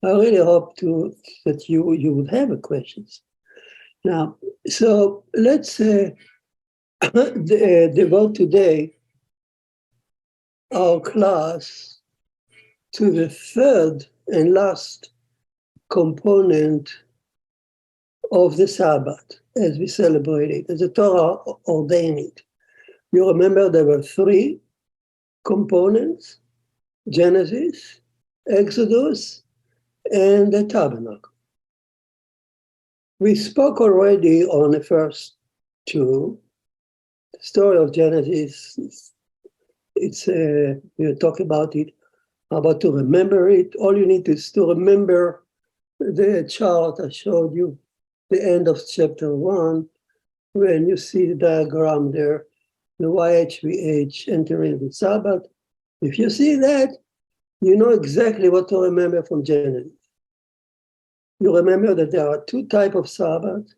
I really hope that you would have questions. Now, so let's devote today our class to the third and last component of the Sabbath as we celebrate it, as the Torah ordained it. You remember there were three components: Genesis, Exodus, and the tabernacle. We spoke already on the first two. The story of Genesis, we talk about it, about to remember it. All you need is to remember the chart I showed you, the end of chapter 1, when you see the diagram there, the YHVH entering the Sabbath. If you see that, you know exactly what to remember from Genesis. You remember that there are two types of Sabbath,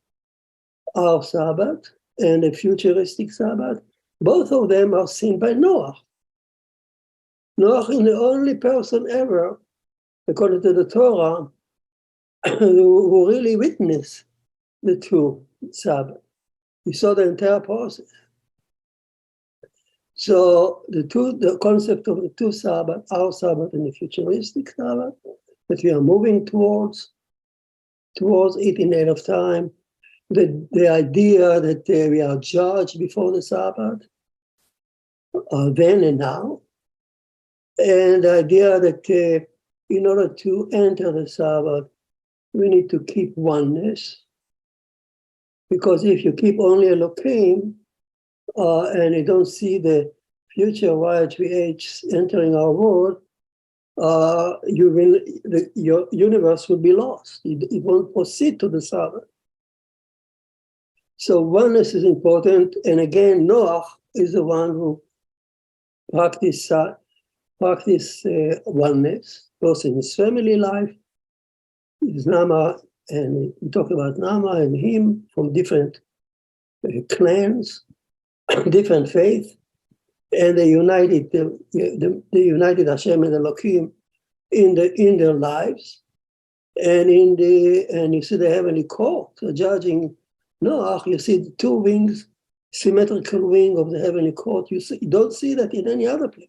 our Sabbath and a futuristic Sabbath. Both of them are seen by Noah. Noah is the only person ever, according to the Torah, who really witnessed the two Sabbath. He saw the entire process. So the concept of the two Sabbath, our Sabbath and the futuristic Sabbath, that we are moving towards it in the end of time, the idea that we are judged before the Sabbath, then and now, and the idea that in order to enter the Sabbath, we need to keep oneness, because if you keep only Elohim, and you don't see the future YHVH entering our world, your universe will be lost. It won't proceed to the Sabbath. So oneness is important, and again, Noah is the one who practiced oneness, both in his family life, his Nama, and we talk about Nama and him from different clans, different faith, and they united united Hashem and Elohim in their lives, and you see the heavenly court judging Noah. You see the two wings, symmetrical wing of the heavenly court. You don't see that in any other place,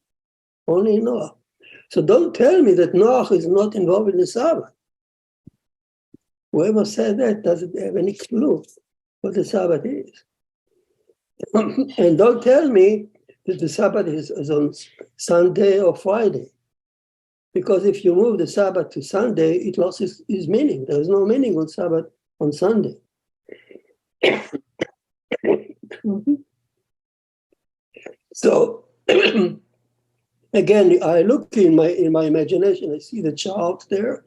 only in Noah. So don't tell me that Noah is not involved in the Sabbath. Whoever said that doesn't have any clue what the Sabbath is. And don't tell me that the Sabbath is on Sunday or Friday. Because if you move the Sabbath to Sunday, it loses its meaning. There is no meaning on Sabbath on Sunday. So again, I look in my imagination, I see the chart there,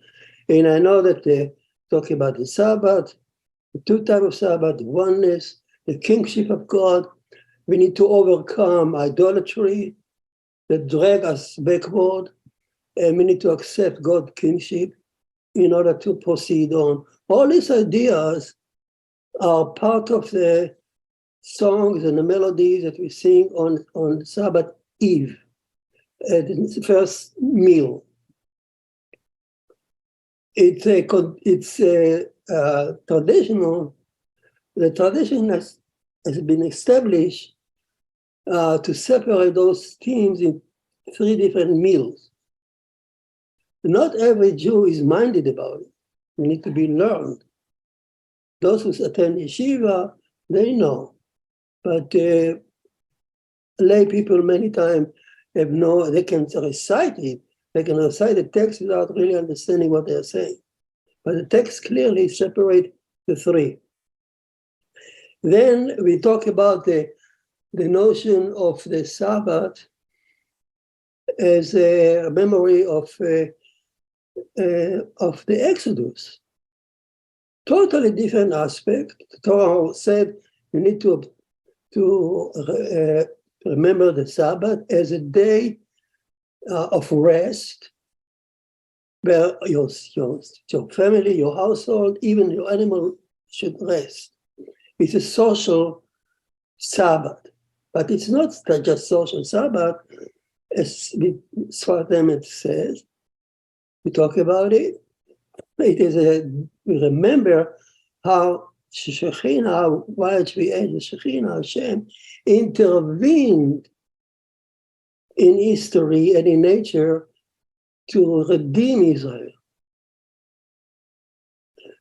and I know that they're talking about the Sabbath, the two types of Sabbath, the oneness, the kingship of God. We need to overcome idolatry that drag us backward, and we need to accept God's kingship in order to proceed on. All these ideas are part of the songs and the melodies that we sing on Sabbath Eve, at the first meal. It's traditional. The tradition has been established to separate those themes in three different meals. Not every Jew is minded about it. It needs to be learned. Those who attend yeshiva, they know. But lay people many times they can recite it. They can recite the text without really understanding what they're saying. But the text clearly separates the three. Then we talk about the notion of the Sabbath as a memory of the Exodus. Totally different aspect. The Torah said you need to remember the Sabbath as a day of rest, where your family, your household, even your animal should rest. It's a social Sabbath, but it's not just social Sabbath, as Sfat Emet says. We talk about it. it is we remember how Shekhinah, Shekhinah Hashem, intervened in history and in nature to redeem Israel.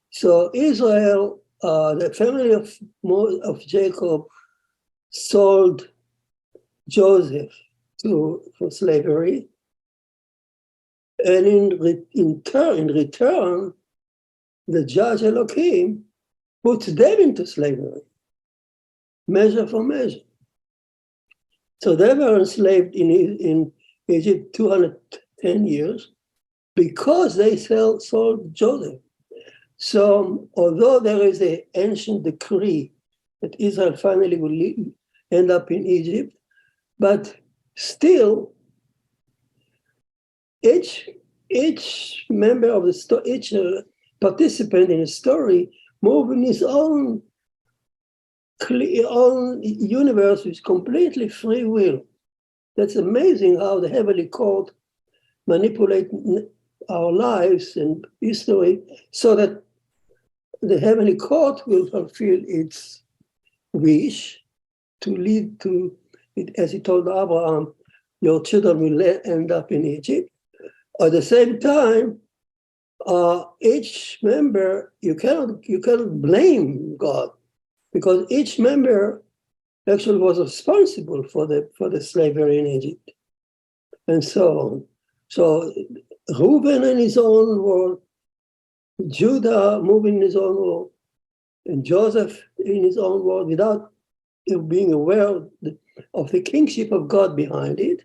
So Israel, the family of Jacob, sold Joseph for slavery, and in return, the judge Elohim put them into slavery, measure for measure. So they were enslaved in Egypt 210 years because they sold Joseph. So although there is an ancient decree that Israel finally will end up in Egypt, but still each member of the story, each participant in the story move in his own universe with completely free will. That's amazing how the heavenly court manipulate our lives and history so that the heavenly court will fulfill its wish to lead to, as he told Abraham, your children will end up in Egypt. At the same time, each member, you cannot blame God, because each member actually was responsible for the slavery in Egypt, and so on. So Reuben in his own world, Judah moving in his own world, and Joseph in his own world without being aware of the kingship of God behind it,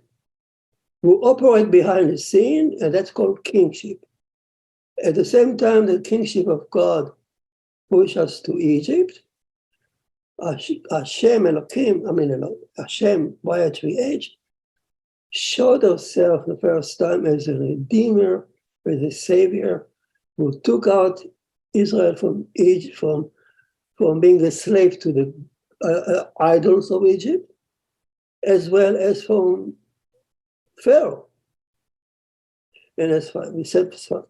who operate behind the scene, and that's called kingship. At the same time, the kingship of God pushed us to Egypt. Hashem Elohim, Hashem, YHVH, showed herself the first time as a redeemer, as a savior, who took out Israel from Egypt, from being the slave to the idols of Egypt, as well as from Pharaoh. And as we said, so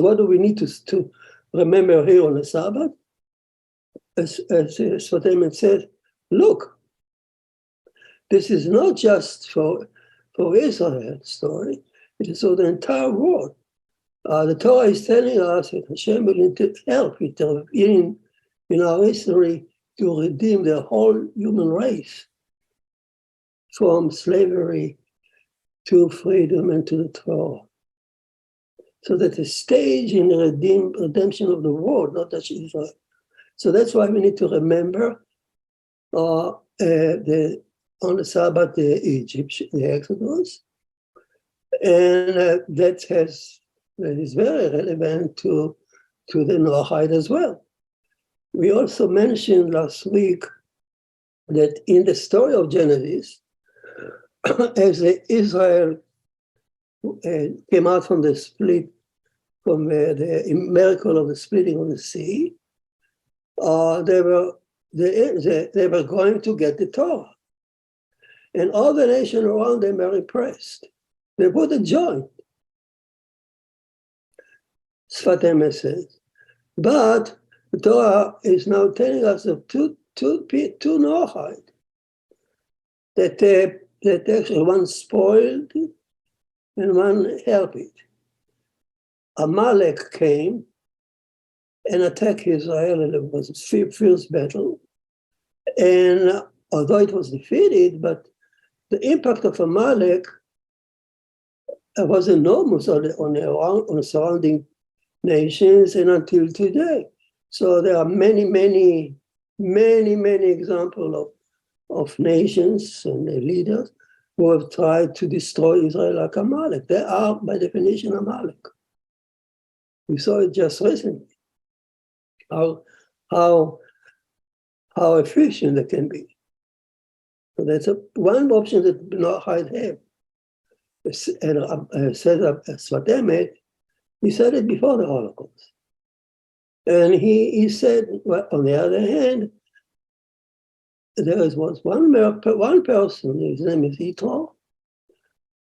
what do we need to remember here on the Sabbath? As Svatema said, look, this is not just for Israel's story, it is for the entire world. The Torah is telling us that Hashem will help intervene in our history to redeem the whole human race from slavery to freedom and to the Torah. So that the stage in the redemption of the world, not just Israel. So that's why we need to remember on the Sabbath, the Exodus, and that is very relevant to the Noahide as well. We also mentioned last week that in the story of Genesis, as Israel came out from the split, from the miracle of the splitting of the sea, they were going to get the Torah. And all the nations around them were impressed. They put a joint, Sfatema says. But the Torah is now telling us of two Noahide, that actually one spoiled it and one helped it. Amalek came and attacked Israel, and it was a fierce battle. And although it was defeated, but the impact of Amalek was enormous on the surrounding nations and until today. So there are many examples of nations and their leaders who have tried to destroy Israel like Amalek. They are, by definition, Amalek. We saw it just recently, how efficient they can be. So that's one option that Noahide have. And said Svatema, he said it before the Holocaust. And he said, well, on the other hand, there was one person, his name is Hitler,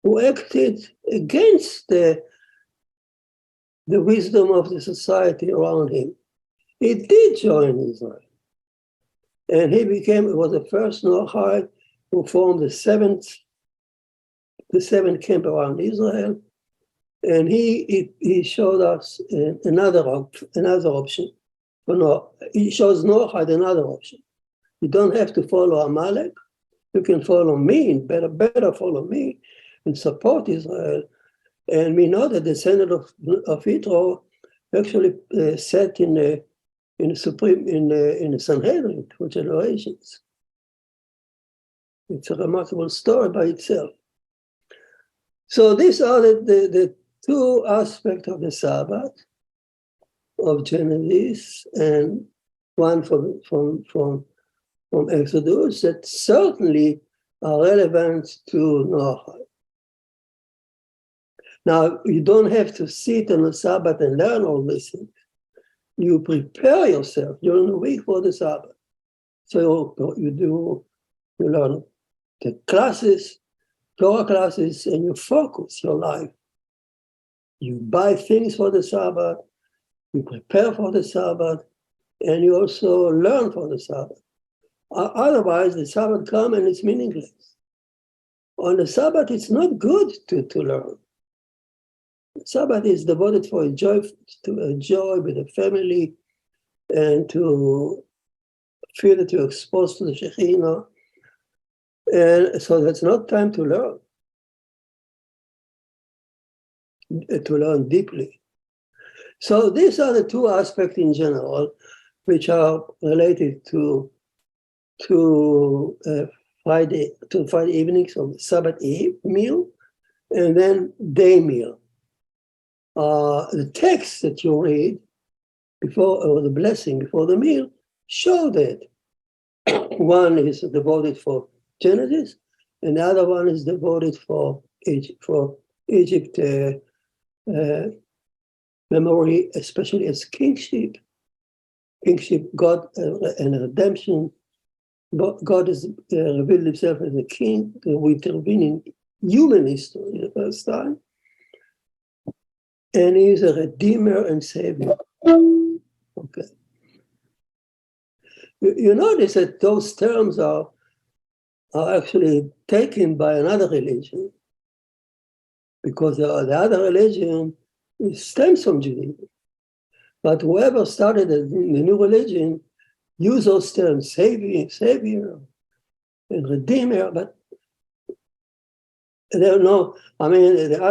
who acted against the the wisdom of the society around him. He did join Israel. And he was the first Noahide who formed the seventh camp around Israel. And he showed us another option. He shows Noahide another option. You don't have to follow Amalek. You can follow me, and better follow me and support Israel. And we know that the Senate of Yitro actually sat in the Sanhedrin for generations. It's a remarkable story by itself. So these are the two aspects of the Shabbat of Genesis, and one from Exodus that certainly are relevant to Noahide. Now, you don't have to sit on the Sabbath and learn all these things. You prepare yourself during the week for the Sabbath. So you learn the classes, Torah classes, and you focus your life. You buy things for the Sabbath, you prepare for the Sabbath, and you also learn for the Sabbath. Otherwise, the Sabbath comes and it's meaningless. On the Sabbath, it's not good to learn. Sabbath is devoted to enjoy with the family and to feel that you're exposed to the Shekhinah. And so that's not time to learn deeply. So these are the two aspects in general which are related to Friday evening, so Sabbath Eve meal, and then day meal. The text that you read before, or the blessing before the meal, show that one is devoted for Genesis, and the other one is devoted for Egypt memory, especially as kingship, God and redemption. God has revealed himself as a king who intervened in human history the first time. And he is a redeemer and savior. Okay. You notice that those terms are actually taken by another religion, because the other religion stems from Judaism. But whoever started the new religion used those terms, savior and redeemer, but they don't know. I mean, the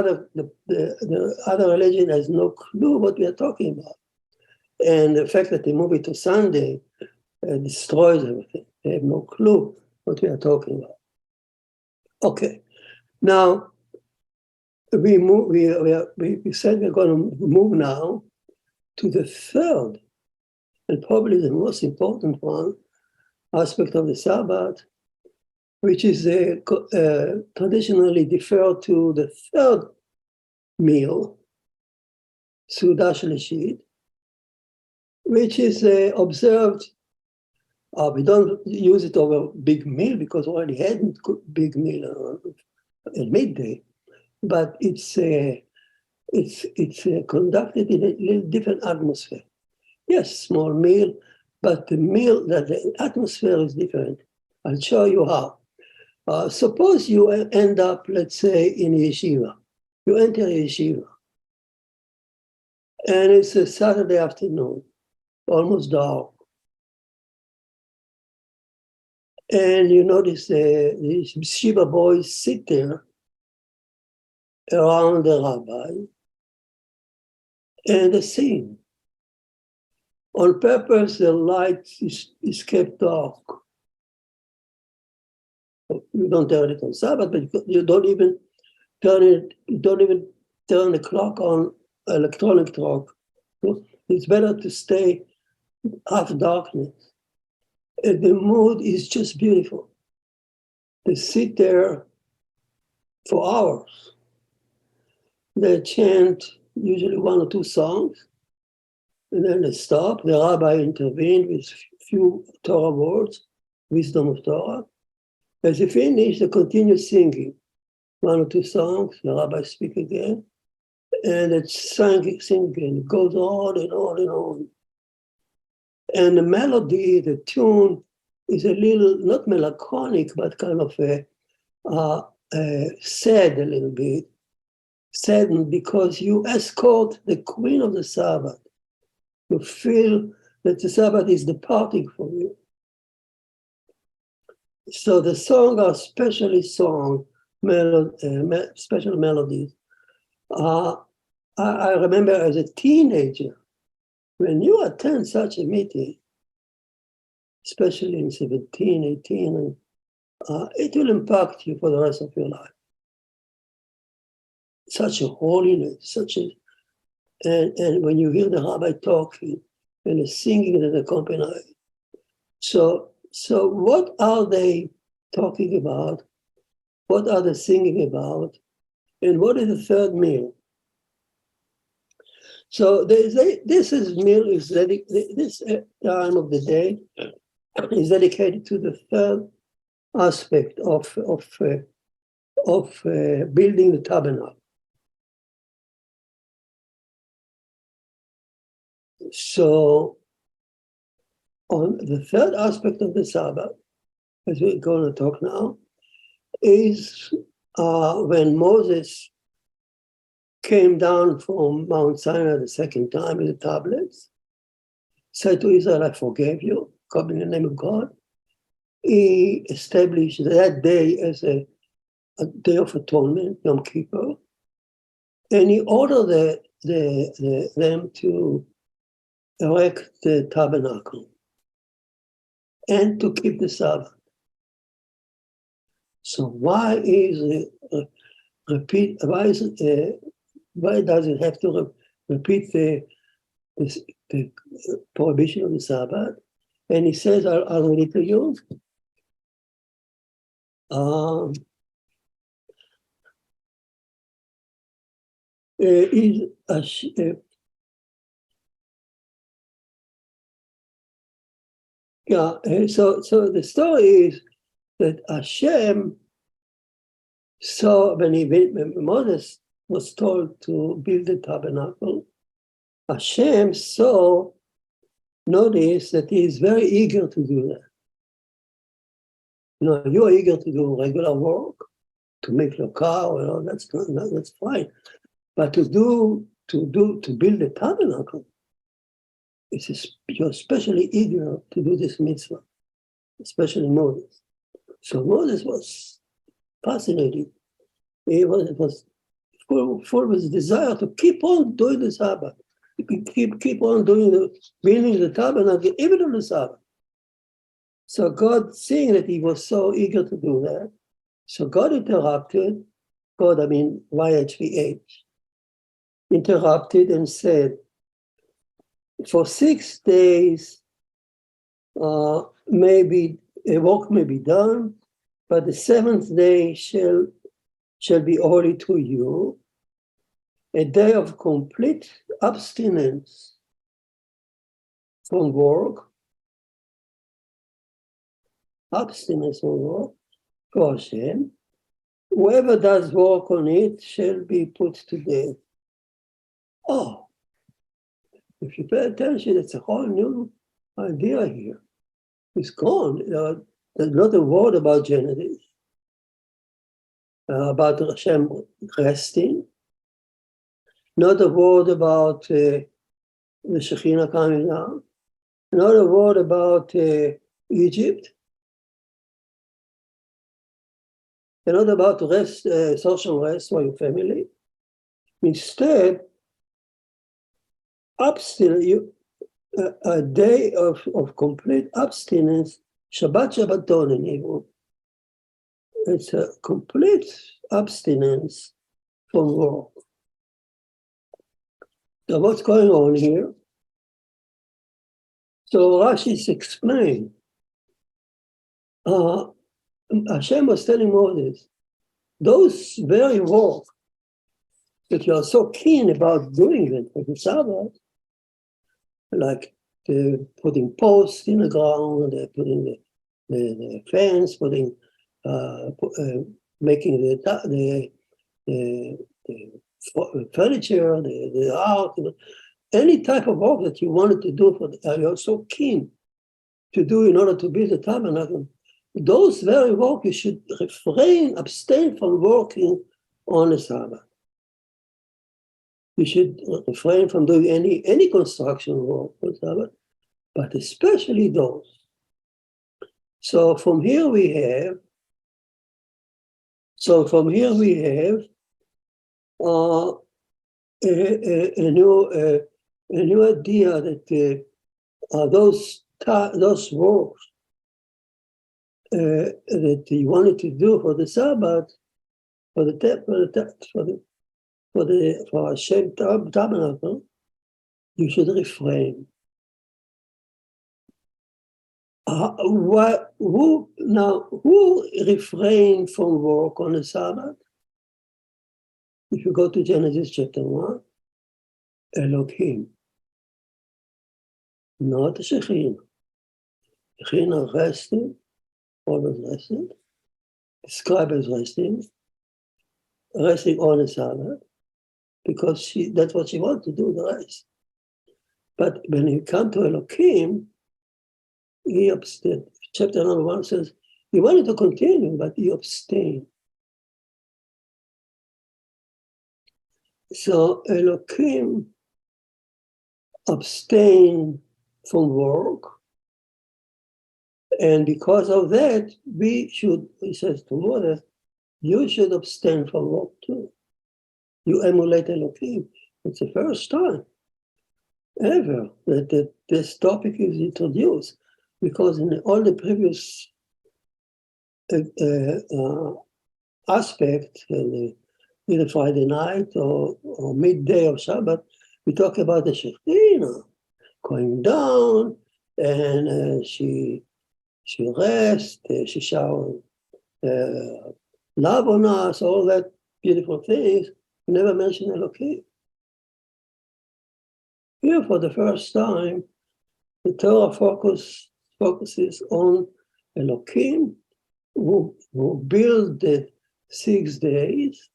other religion has no clue what we are talking about. And the fact that they move it to Sunday destroys everything. They have no clue what we are talking about. Okay, now we said we're going to move now to the third and probably the most important one aspect of the Shabbat, which is traditionally deferred to the third meal, Suda Shlishit, which is observed. We don't use it over big meal because we already had big meal at midday, but it's conducted in a little different atmosphere. Yes, small meal, but the atmosphere is different. I'll show you how. Suppose you end up, let's say, in yeshiva. You enter a yeshiva, and it's a Saturday afternoon, almost dark. And you notice the yeshiva boys sit there around the rabbi, and they sing. On purpose, the light is kept dark. You don't turn it on Sabbath, but you don't even turn it. You don't even turn the clock on, electronic clock. So it's better to stay half darkness. And the mood is just beautiful. They sit there for hours. They chant usually one or two songs, and then they stop. The rabbi intervened with few Torah words, wisdom of Torah. As they finish, they continue singing one or two songs. The rabbi speaks again, And it's singing, it goes on and on and on. And the melody, the tune, is a little, not melancholic, but kind of sad a little bit. Saddened because you escort the queen of the Sabbath. You feel that the Sabbath is departing from you. So the songs are specially sung, special melodies. I remember as a teenager, when you attend such a meeting, especially in 17, 18, it will impact you for the rest of your life. Such a holiness, and when you hear the rabbi talking and the singing that accompanies. So what are they talking about? What are they singing about? And what is the third meal? So this meal is this time of the day is dedicated to the third aspect of building the tabernacle. So on the third aspect of the Sabbath, as we're going to talk now, is when Moses came down from Mount Sinai the second time with the tablets, said to Israel, I forgave you, come in the name of God. He established that day as a day of atonement, Yom Kippur, and he ordered them to erect the tabernacle and to keep the Sabbath. So why does it have to repeat the prohibition of the Sabbath? And he says, I'll read it to you. So the story is that Hashem saw when Moses was told to build the tabernacle, Hashem noticed that he is very eager to do that. You're eager to do regular work, to make your car, that's fine. But to build the tabernacle, you're especially eager to do this mitzvah, especially Moses. So Moses was fascinated. He was full of his desire to keep on doing the Sabbath, keep on building the tabernacle, even on the Sabbath. So God, seeing that he was so eager to do that, so God interrupted, YHVH, interrupted and said, for 6 days, maybe a work may be done, but the seventh day shall be holy to you, a day of complete abstinence from work, for Hashem. Whoever does work on it shall be put to death. Oh, if you pay attention, it's a whole new idea here. It's gone. There's not a word about Genesis, about Hashem resting, not a word about the Shekhinah coming down, not a word about Egypt, and not about rest, social rest for your family. Instead, a day of complete abstinence, Shabbaton in Hebrew. It's a complete abstinence from work. So what's going on here? So Rashi's explained. Hashem was telling Moses, those very work that you are so keen about doing it for the Sabbath, like putting posts in the ground, putting the fence, making the furniture, the art, any type of work that you wanted to do, you're so keen to do in order to build the tabernacle, those very work you should abstain from working on the Sabbath. You should refrain from doing any construction work on Sabbath, but especially those. So from here we have a new idea that those works that you wanted to do for the Sabbath, for Hashem tabernacle, you should refrain. Who refrained from work on the Sabbath? If you go to Genesis chapter 1, Elohim, not the Shekhinah. Shekhinah rested, always rested. The scribe is resting on the Sabbath, because that's what she wanted to do, the rest. But when you come to Elohim, he abstained. Chapter number 1 says he wanted to continue, but he abstained. So Elohim abstained from work, and because of that, he says to Moses, you should abstain from work too. You emulate Elohim. It's the first time ever that this topic is introduced, because in all the previous aspects, either Friday night or midday of Shabbat, we talk about the Shekhinah going down, and she rests, she showers love on us, all that beautiful things. We never mention Elohim. Here, for the first time, the Torah focuses on Elohim, who built the 6 days.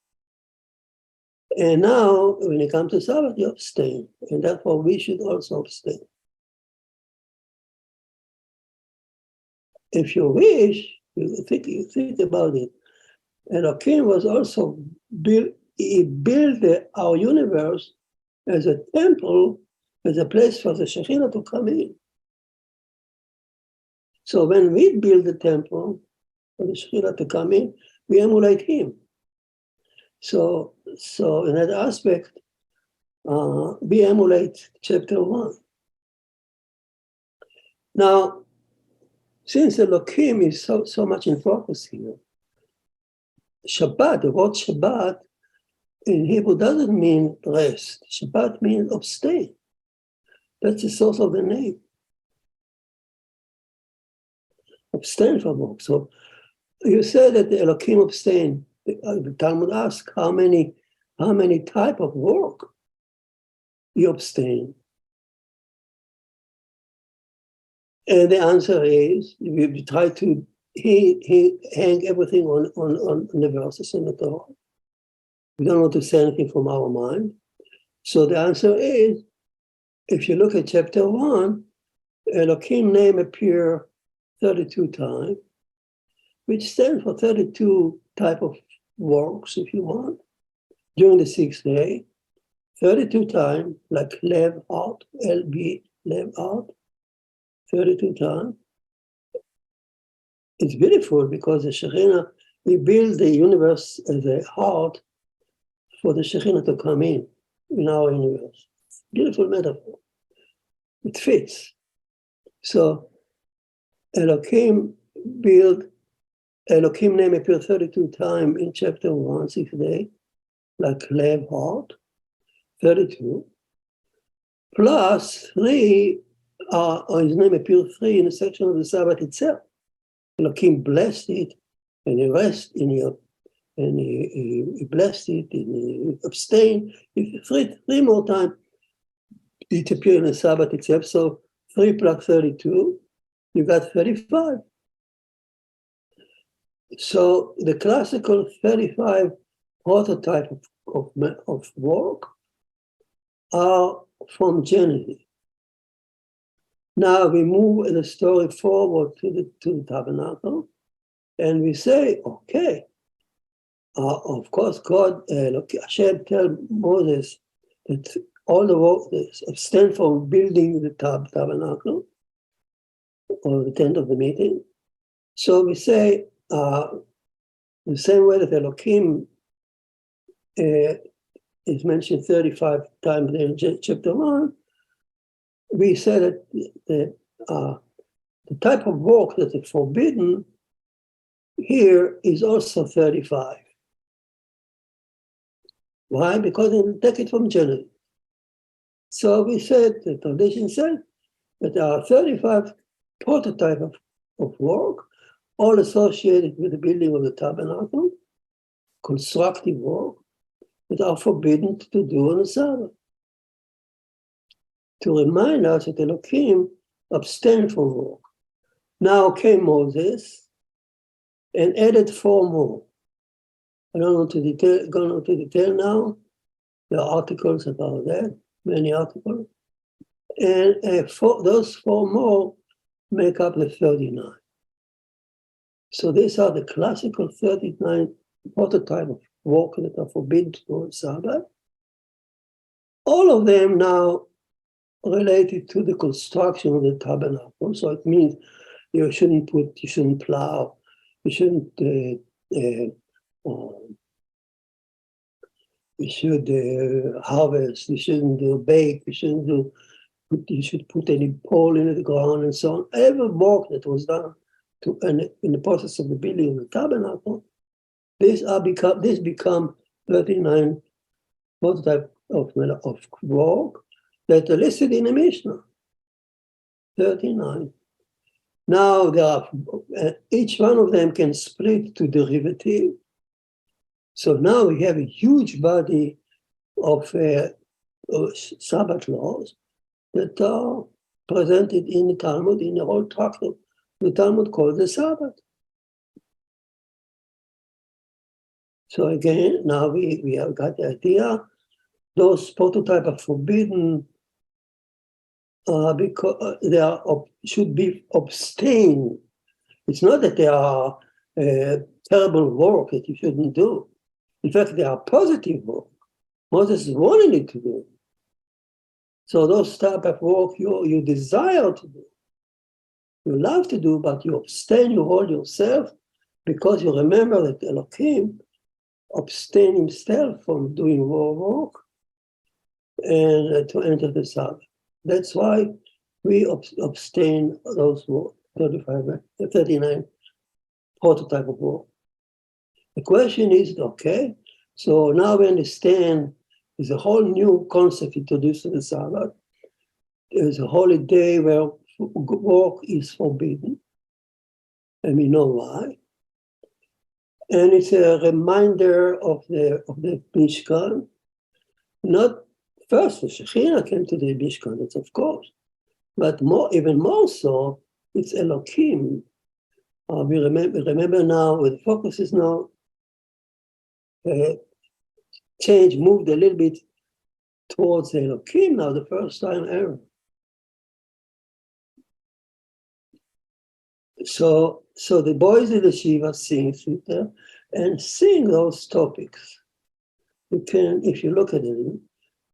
And now, when it comes to Sabbath, you abstain. And therefore, we should also abstain. If you wish, you think about it. Elohim was also built our universe as a temple, as a place for the Shekhinah to come in. So when we build the temple for the Shekhinah to come in, we emulate him. So in that aspect, we emulate chapter 1. Now, since Elohim is so much in focus here, Shabbat, the word Shabbat in Hebrew doesn't mean rest. Shabbat means abstain. That's the source of the name. Abstain from work. So you said that the Elohim abstain. The Talmud asks how many type of work you abstain. And the answer is, we try to hang everything on the verses in the Torah. We don't want to say anything from our mind. So the answer is, if you look at chapter 1, Elohim name appear 32 times, which stands for 32 type of works, if you want, during the 6th day. 32 times, like Lev, heart, LB, Lev, heart, 32 times. It's beautiful because the Shekhinah, we build the universe as a heart for the Shekhinah to come in our universe. Beautiful metaphor. It fits. So Elohim name appeared 32 times in chapter 1, 6th day, like Lev, heart, 32, plus 3, his name appeared 3 in the section of the Sabbath itself. Elohim blessed it, and he rested and he blessed it, and he abstained. Three more times it appeared in the Sabbath itself. So 3 plus 32, you got 35. So the classical 35 prototype of work are from Genesis. Now we move the story forward to the tabernacle, and we say, okay, of course, God, Hashem tell Moses that all the work abstain from building the tabernacle or the tent of the meeting. So we say, the same way that Elohim is mentioned 35 times in chapter 1, we say that the type of work that is forbidden here is also 35. Why? Because they take it from Genesis. So we said, the tradition said, that there are 35 prototypes of work, all associated with the building of the tabernacle, constructive work, that are forbidden to do on the Sabbath. To remind us that Elohim abstained from work. Now came Moses and added 4 more. I don't want to go into detail now. There are articles about that, many articles. And those 4 more make up the 39. So these are the classical 39 prototype of work that are forbidden on Sabbath. All of them now related to the construction of the tabernacle. So it means you shouldn't plow, you shouldn't you should harvest, you shouldn't bake, you should put any pole in the ground and so on. Every work that was done in the process of the building of the tabernacle, these become 39 prototype of work that are listed in the Mishnah. 39. Now there are each one of them can split to derivative. So now we have a huge body of Sabbath laws that are presented in the Talmud, in the whole tractate. The Talmud called the Sabbath. So again, now we have got the idea. Those prototypes are forbidden because they should be abstained. It's not that they are terrible work that you shouldn't do. In fact, they are positive work. Moses wanted it to do. So those type of work you desire to do, you love to do, but you abstain, you hold yourself, because you remember that Elohim abstained himself from doing war work and to enter the Sabbath. That's why we abstain those 39 prototype of work. The question is, okay, so now we understand there's a whole new concept introduced to the Sabbath. There's a holy day where work is forbidden, and we know why. And it's a reminder of the Mishkan. Not first, the Shekhinah came to the Mishkan, that's of course, but even more so, it's Elohim. We remember now, the focus is now moved a little bit towards the Elohim now, the first time ever. So the boys in the Shiva sing and sing those topics. You can, if you look at it,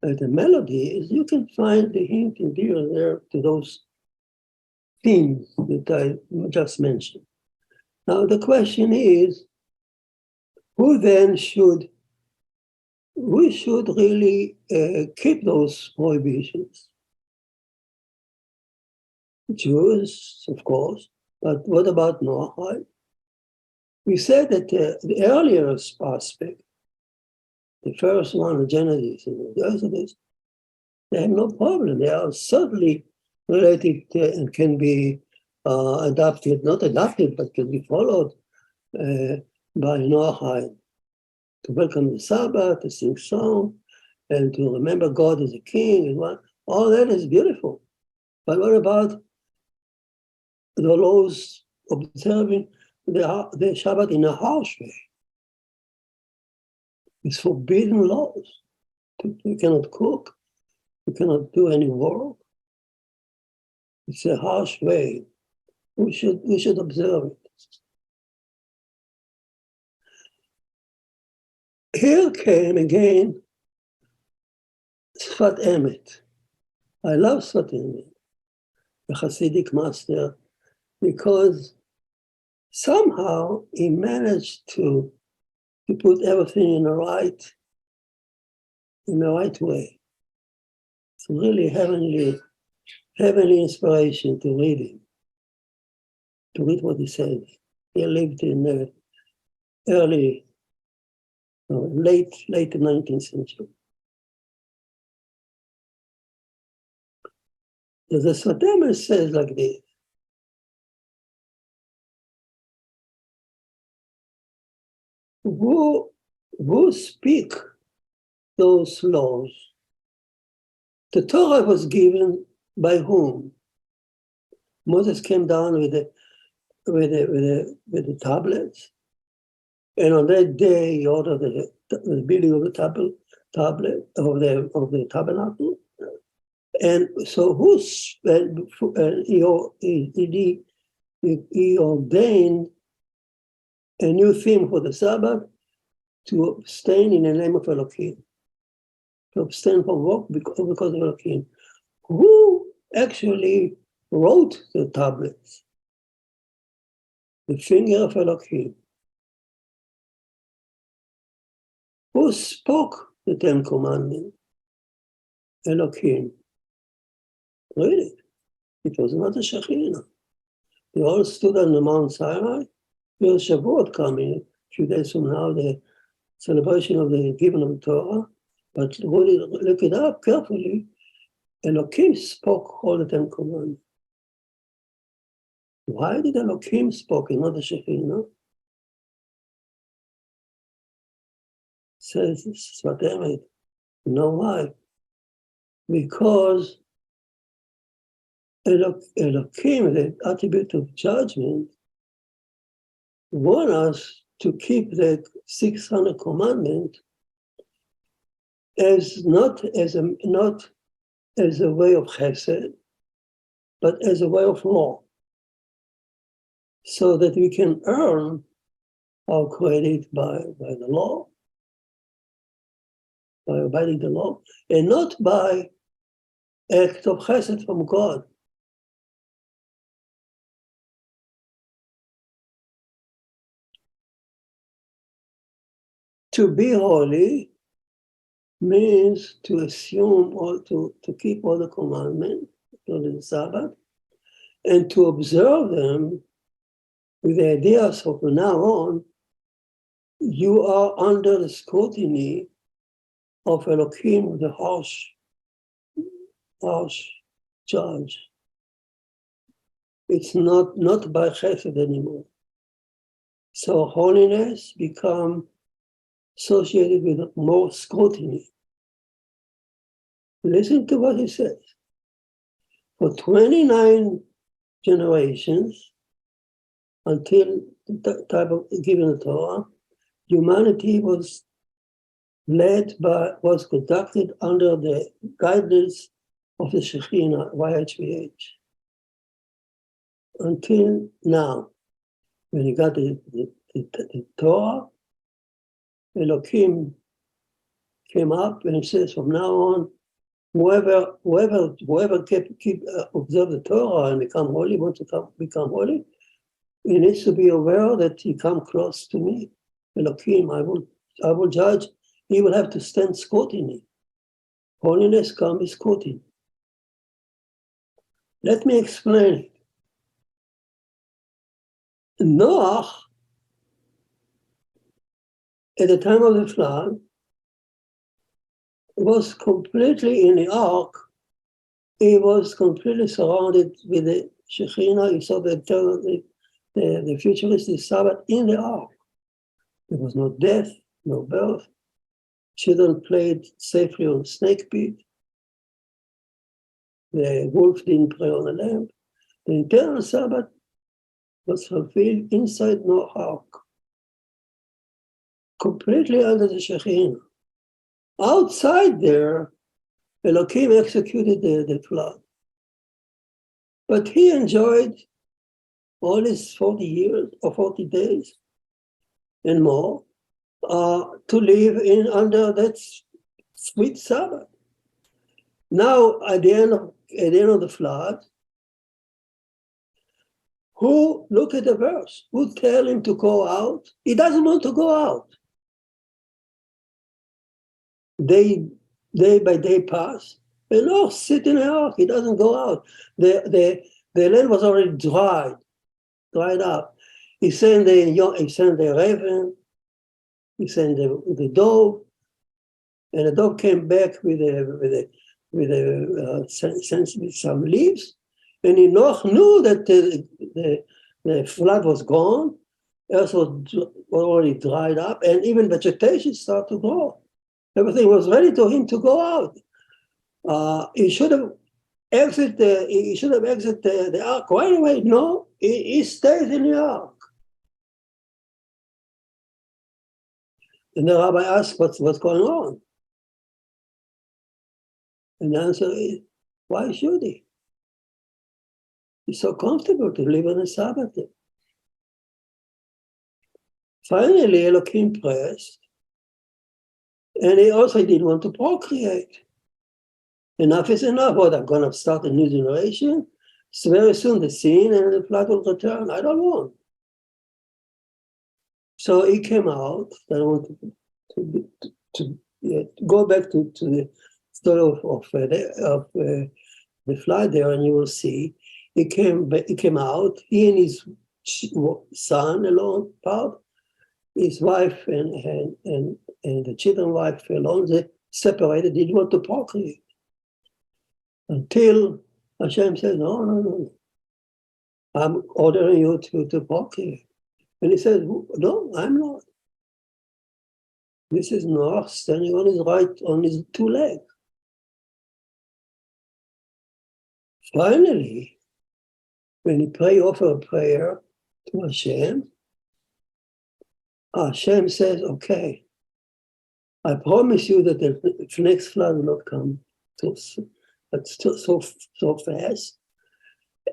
at the melodies, you can find the hint in here and there to those themes that I just mentioned. Now the question is, we should really keep those prohibitions? Jews, of course, but what about Noahide? We said that the earlier aspect, the first one, the Genesis and the Exodus, they have no problem. They are certainly related and can be adapted, not adapted, but can be followed by Noahide. To welcome the Sabbath, to sing song, and to remember God as a king, and all that is beautiful. But what about the laws observing the Shabbat in a harsh way? It's forbidden laws. You cannot cook. You cannot do any work. It's a harsh way. We should observe it. Here came again Sfat Emet. I love Sfat Emet, the Hasidic master, because somehow he managed to put everything in the right way. It's really heavenly inspiration to read him, to read what he said. He lived in the late 19th century. The Sfat Emet says like this: who speak those laws? The Torah was given by whom? Moses came down with the tablets, and on that day he ordered the building of the tablet of the tabernacle. And so he ordained a new theme for the Sabbath, to abstain in the name of Elohim, to abstain from work because of Elohim. Who actually wrote the tablets? The finger of Elohim. Who spoke the Ten Commandments? Elohim. Really? It was not a Shekhinah. They all stood on the Mount Sinai. There's Shavuot coming a few days from now, the celebration of the giving of the Torah. But look it up carefully. Elohim spoke all the Ten Commandments. Why did Elohim speak and not the Shekhinah? Says Sfat Emet. You know why? Because Elohim, the attribute of judgment, want us to keep the 600 commandments not as a way of chesed, but as a way of law, so that we can earn our credit by the law, by obeying the law, and not by act of chesed from God. To be holy means to assume or to keep all the commandments, including the Sabbath, and to observe them with the idea, so from now on, you are under the scrutiny of Elohim, the harsh judge. It's not by chesed anymore. So holiness becomes associated with more scrutiny. Listen to what he says. For 29 generations, until the time of giving the Torah, humanity was conducted under the guidance of the Shekhinah, YHVH. Until now, when he got the Torah, Elohim came up and he says, from now on, whoever observe the Torah and become holy, wants to become holy, he needs to be aware that he come close to me. Elohim, I will judge. He will have to stand scrutiny. Holiness comes with scrutiny. Let me explain it. Noah, at the time of the flood, was completely in the ark. He was completely surrounded with the Shekhinah. He saw the futuristic Sabbath in the ark. There was no death, no birth. Children played safely on snake pit. The wolf didn't prey on the lamb. The eternal Sabbath was fulfilled inside Noah's ark. completely under the Shekhinah. Outside there, Elohim executed the flood. But he enjoyed all his 40 years or 40 days and more to live in under that sweet Sabbath. Now, at the end of the flood, who, look at the verse, who tell him to go out? He doesn't want to go out. Day by day pass, and Noah sit in the ark. He doesn't go out. The land was already dried up. He sent the raven, he sent the dove, and the dove came back with some leaves, and Noah knew that the flood was gone, earth was already dried up, and even vegetation started to grow. Everything was ready for him to go out. He should have exited the ark right away. No, he stays in the ark. And the rabbi asked, what's going on? And the answer is, why should he? He's so comfortable to live on the Sabbath day. Finally, Elohim pressed, and he also didn't want to procreate. Enough is enough. What, I'm going to start a new generation? So very soon the sin and the flood will return. I don't want. So he came out. I want to go back to the story of the flood there, and you will see. He came out. He and his son alone, part. His wife and the children's wife alone, they separated, didn't want to procreate. Until Hashem said, no. I'm ordering you to procreate. And he said, no, I'm not. This is Noah standing on his two legs. Finally, when he offered a prayer to Hashem, Hashem says, okay, I promise you that the next flood will not come so fast.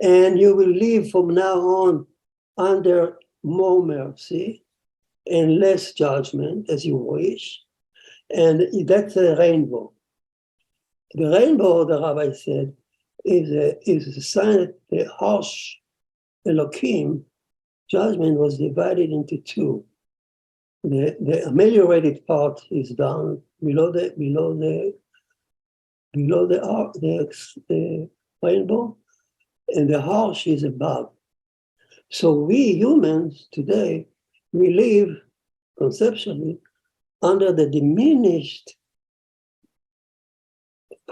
And you will live from now on under more mercy and less judgment as you wish. And that's a rainbow. The rainbow, the rabbi said, is a sign that the harsh Elohim judgment was divided into two. The ameliorated part is down below the rainbow, and the harsh is above. So we humans today, we live conceptually under the diminished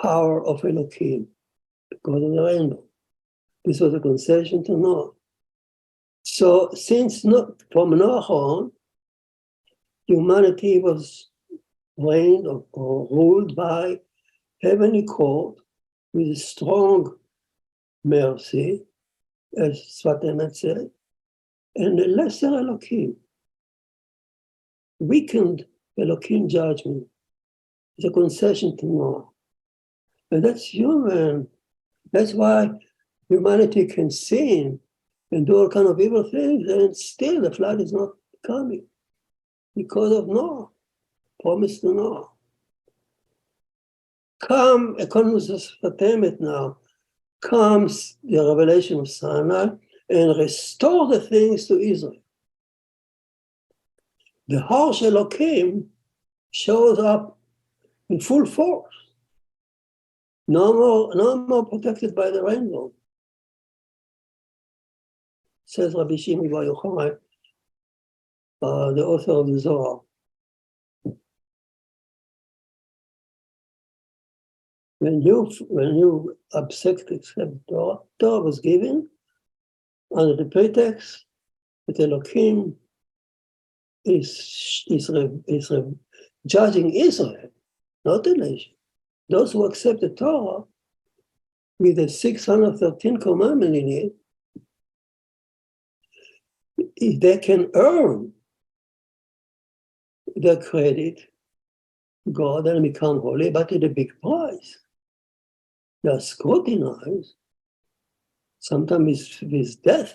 power of Elohim because of the rainbow. This was a concession to Noah. So from Noah on, humanity was reigned or ruled by heavenly court with a strong mercy, as Svatemet said, and a lesser Elohim. Weakened Elohim judgment is a concession to Noah. And that's human. That's why humanity can sin and do all kind of evil things, and still the flood is not coming because of Noah, promise to Noah. Come, according to Svatemet now, comes the revelation of Sinai and restore the things to Israel. The harsh Elohim shows up in full force. No more protected by the rainbow. Says Rabbi Zvi Aviner, the author of the Zohar. When you accept Torah was given under the pretext that Elohim is judging Israel, not the nation. Those who accept the Torah with the 613 commandments in it, if they can earn the credit God and become holy, but at a big price. They are scrutinized, sometimes with death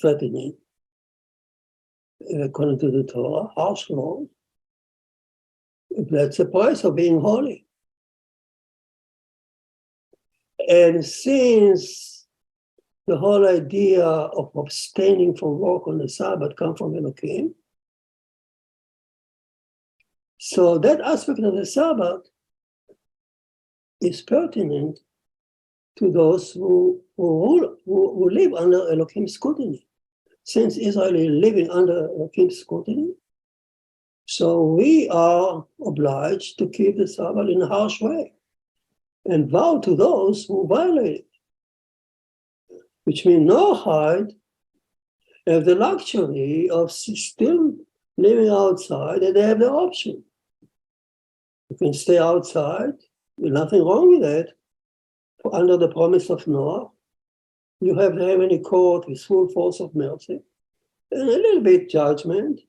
threatening, according to the Torah, harsh law. That's the price of being holy. And since the whole idea of abstaining from work on the Sabbath comes from Elohim, so that aspect of the Sabbath is pertinent to those who live under Elohim's scrutiny. Since Israel is living under Elohim's scrutiny, so we are obliged to keep the Sabbath in a harsh way and vow to those who violate it, which means Noahide have the luxury of still living outside, and they have the option. You can stay outside, there's nothing wrong with that, under the promise of Noah. You have the heavenly court with full force of mercy, and a little bit judgment,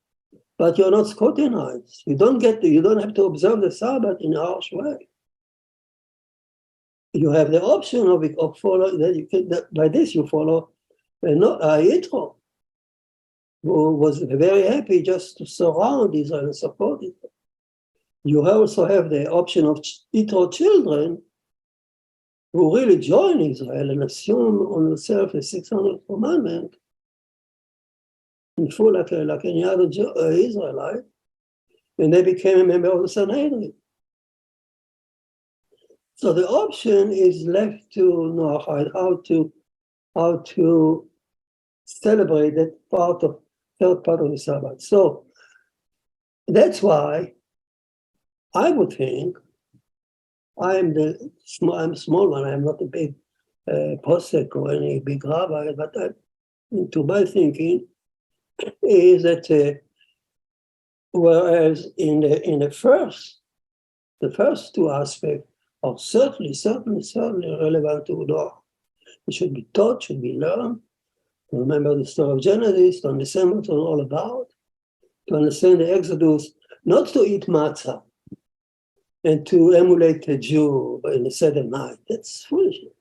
but you're not scrutinized. You don't have to observe the Sabbath in a harsh way. You have the option of follow that. By this you follow Yitro, who was very happy just to surround Israel and support it. You also have the option of Yitro children who really join Israel and assume on themselves the 600th commandment in full like any other Israelite, and they became a member of the Sanhedrin. So the option is left to Noahide how to celebrate that third part of the Sabbath. So that's why I would think I'm small one. I'm not a big posek or any big rabbi, but to my thinking is that whereas in the first two aspects are certainly relevant to Noah. It should be taught, should be learned. To remember the story of Genesis, to understand what it's all about, to understand the Exodus, not to eat matzah and to emulate a Jew in the Seder night. That's foolishness.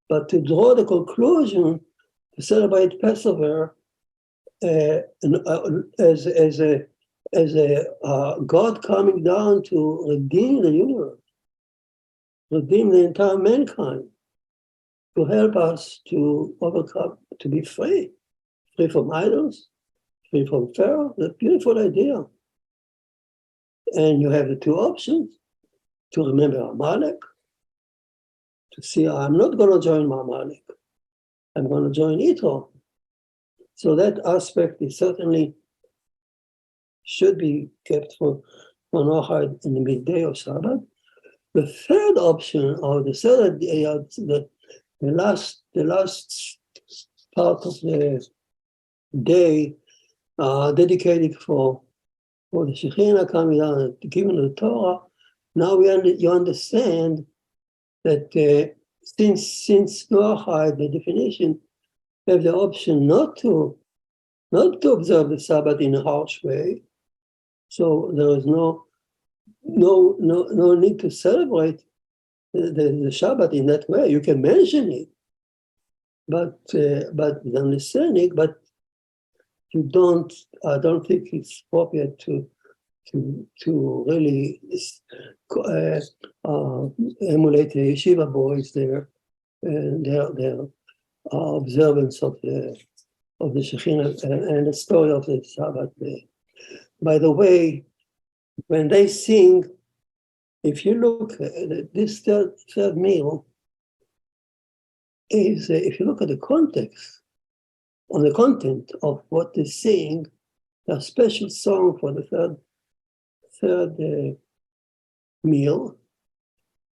But to draw the conclusion to celebrate Passover as a God coming down to redeem the universe, redeem the entire mankind, to help us to overcome, to be free from idols, free from Pharaoh. That's a beautiful idea. And you have the two options: to remember Amalek, to see I'm not going to join Amalek, I'm going to join Yitro. So that aspect is certainly should be kept for Noahide in the midday of Shabbat. The third option, or the third the last part of the day dedicated for the Shekhinah coming down and giving the Torah. Now you understand that since Noahide, the definition, have the option not to observe the Sabbath in a harsh way, so there is no need to celebrate the Shabbat in that way. You can mention it, but with understanding, but you don't. I don't think it's appropriate to really emulate the yeshiva boys there and their observance of the Shekhinah and the story of the Sabbath. By the way, when they sing, if you look at this third meal, is if you look at the context, on the content of what they sing, a special song for the third meal,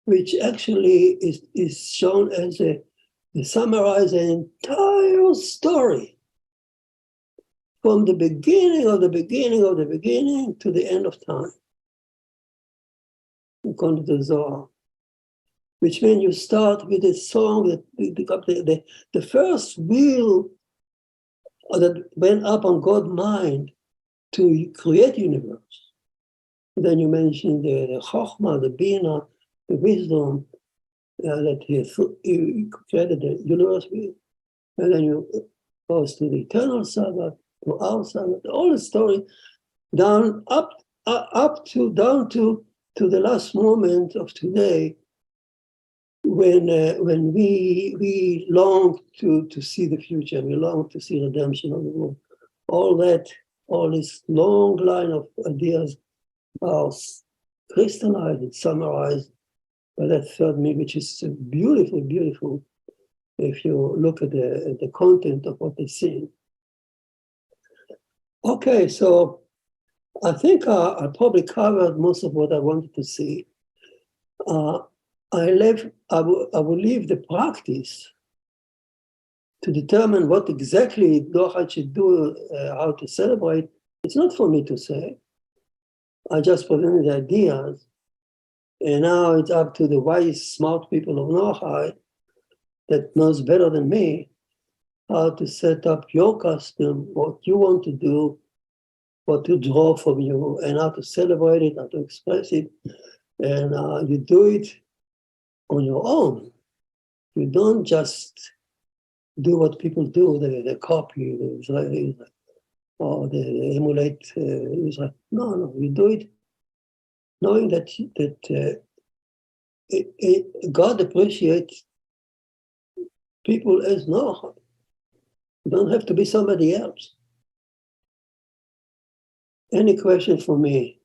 which actually is shown as to summarize an entire story from the beginning of the beginning to the end of time, according to the Zohar. Which means you start with a song that the first real that went up on God's mind to create universe. Then you mentioned the Chokhmah, the Bina, the wisdom that he created the universe with. And then you goes to the eternal Sabbath, to our Sabbath, all the story down down to the last moment of today, when we long to see the future, we long to see redemption of the world. All this long line of ideas are crystallized and summarized by that third me, which is beautiful, beautiful. If you look at the content of what they see. Okay, so I think I probably covered most of what I wanted to see. I will leave the practice to determine what exactly Noahide should do, how to celebrate. It's not for me to say. I just presented the ideas, and now it's up to the wise, smart people of Noahide that knows better than me how to set up your custom, what you want to do, what to draw from you, and how to celebrate it, how to express it. And you do it on your own. You don't just do what people do, they copy the Israelis, or they emulate Israel. No, you do it knowing that God appreciates people as Noah. You don't have to be somebody else. Any question for me?